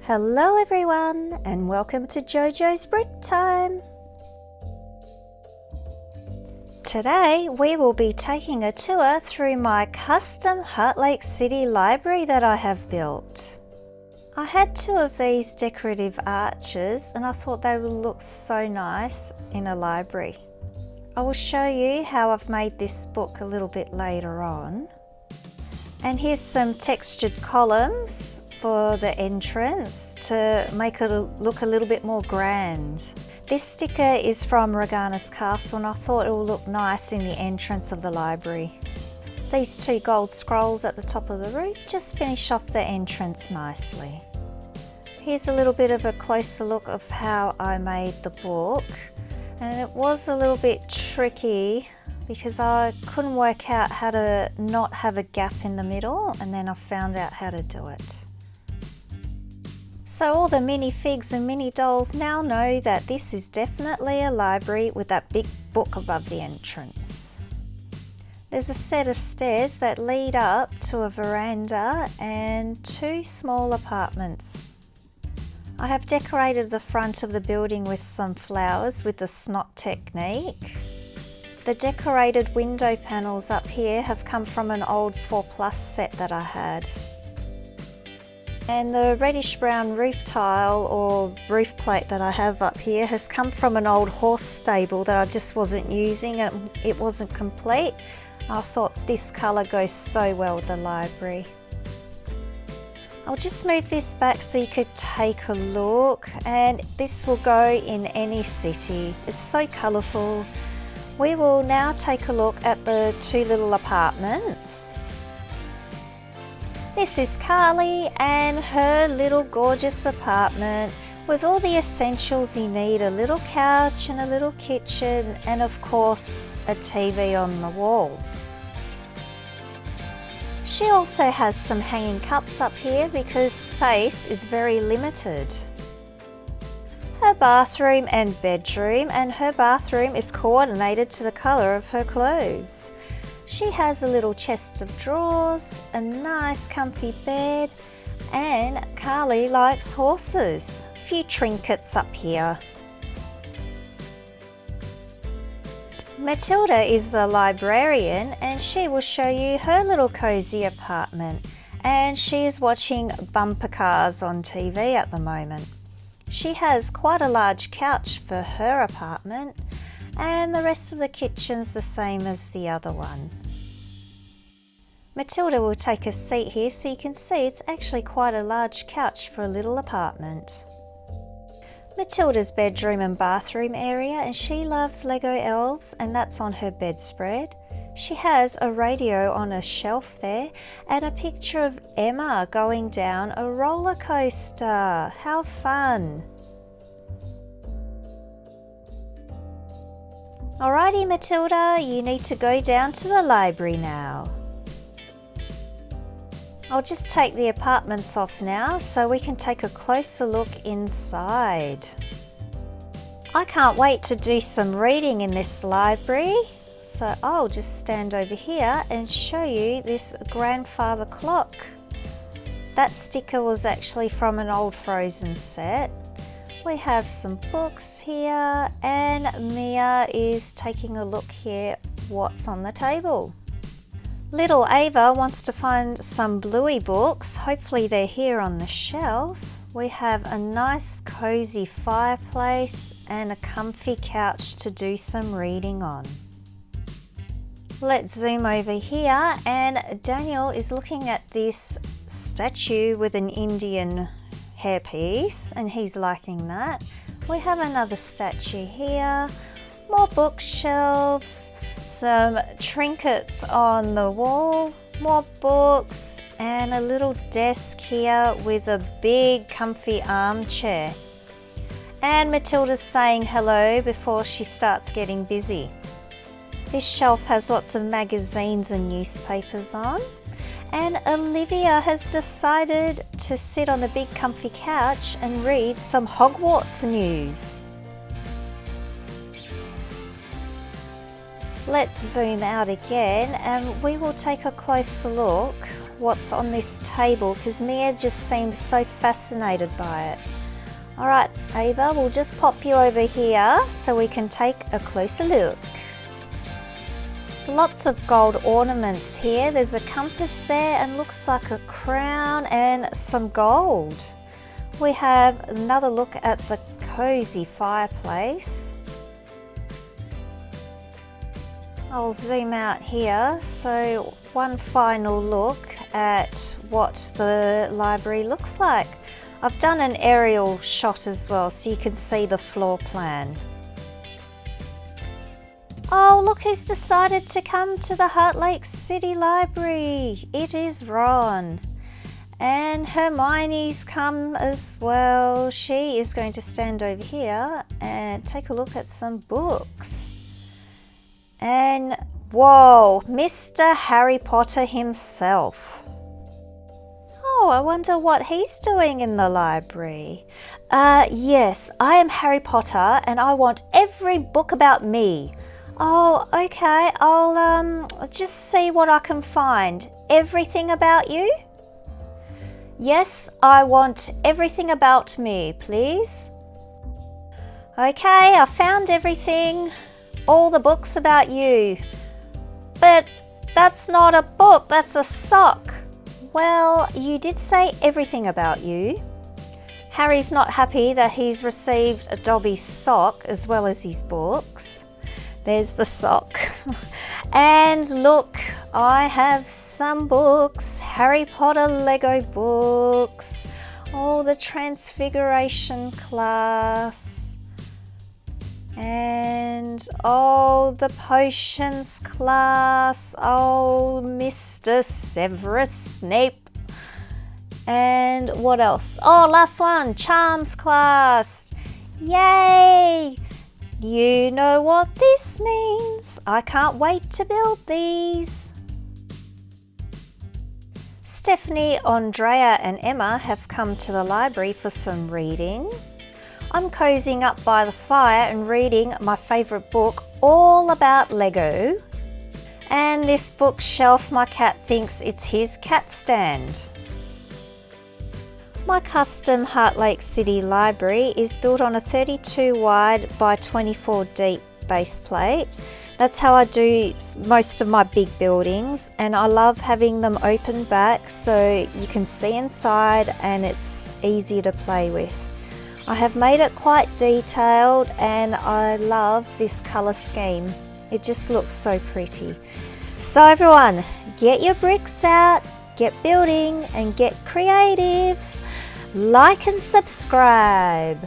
Hello everyone and welcome to JoJo's Brick Time. Today we will be taking a tour through my custom Heartlake City Library that I have built. I had two of these decorative arches and I thought they would look so nice in a library. I will show you how I've made this book a little bit later on. And here's some textured columns for the entrance to make it look a little bit more grand. This sticker is from Regana's Castle and I thought it will look nice in the entrance of the library. These two gold scrolls at the top of the roof just finish off the entrance nicely. Here's a little bit of a closer look of how I made the book, and it was a little bit tricky because I couldn't work out how to not have a gap in the middle, and then I found out how to do it. So all the minifigs and mini dolls now know that this is definitely a library with that big book above the entrance. There's a set of stairs that lead up to a veranda and two small apartments. I have decorated the front of the building with some flowers with the snot technique. The decorated window panels up here have come from an old 4+ set that I had. And the reddish brown roof tile or roof plate that I have up here has come from an old horse stable that I just wasn't using and it wasn't complete. I thought this colour goes so well with the library. I'll just move this back so you could take a look, and this will go in any city. It's so colourful. We will now take a look at the two little apartments. This is Carly and her little gorgeous apartment with all the essentials you need: a little couch and a little kitchen and of course a TV on the wall. She also has some hanging cups up here because space is very limited. Her bathroom and bedroom, and her bathroom is coordinated to the colour of her clothes. She has a little chest of drawers, a nice comfy bed, and Carly likes horses. A few trinkets up here. Matilda is a librarian and she will show you her little cosy apartment, and she is watching bumper cars on TV at the moment. She has quite a large couch for her apartment, and the rest of the kitchen's the same as the other one. Matilda will take a seat here so you can see it's actually quite a large couch for a little apartment. Matilda's bedroom and bathroom area, and she loves Lego elves, and that's on her bedspread. She has a radio on a shelf there and a picture of Emma going down a roller coaster. How fun! Alrighty Matilda, you need to go down to the library now. I'll just take the apartments off now so we can take a closer look inside. I can't wait to do some reading in this library, so I'll just stand over here and show you this grandfather clock. That sticker was actually from an old Frozen set. We have some books here, and Mia is taking a look here what's on the table. Little Ava wants to find some Bluey books. Hopefully they're here on the shelf. We have a nice cozy fireplace and a comfy couch to do some reading on. Let's zoom over here, and Daniel is looking at this statue with an Indian hairpiece and he's liking that. We have another statue here, more bookshelves, some trinkets on the wall, more books, and a little desk here with a big comfy armchair. And Matilda's saying hello before she starts getting busy. This shelf has lots of magazines and newspapers on, and Olivia has decided to sit on the big comfy couch and read some Hogwarts news. Let's zoom out again and we will take a closer look what's on this table because Mia just seems so fascinated by it. Alright, Ava, we'll just pop you over here so we can take a closer look. There's lots of gold ornaments here. There's a compass there and looks like a crown and some gold. We have another look at the cozy fireplace. I'll zoom out here. So one final look at what the library looks like. I've done an aerial shot as well so you can see the floor plan. Oh, look who's decided to come to the Heartlake City Library. It is Ron. And Hermione's come as well. She is going to stand over here and take a look at some books. And whoa, Mr. Harry Potter himself. Oh, I wonder what he's doing in the library. Yes, I am Harry Potter and I want every book about me. Oh, okay, I'll just see what I can find. Everything about you? Yes, I want everything about me, please. Okay, I found everything. All the books about you. But that's not a book, that's a sock. Well, you did say everything about you. Harry's not happy that he's received a Dobby's sock as well as his books. There's the sock. And look, I have some books, Harry Potter Lego books, oh, the Transfiguration class, and oh, the Potions class, oh, Mr. Severus Snape, and what else? Oh, last one, Charms class, yay! You know what this means. I can't wait to build these. Stephanie, Andrea and Emma have come to the library for some reading. I'm cozying up by the fire and reading my favourite book all about Lego. And this bookshelf, my cat thinks it's his cat stand. My custom Heartlake City Library is built on a 32 wide by 24 deep base plate. That's how I do most of my big buildings, and I love having them open back so you can see inside and it's easy to play with. I have made it quite detailed and I love this colour scheme. It just looks so pretty. So everyone, get your bricks out, get building and get creative. Like and subscribe.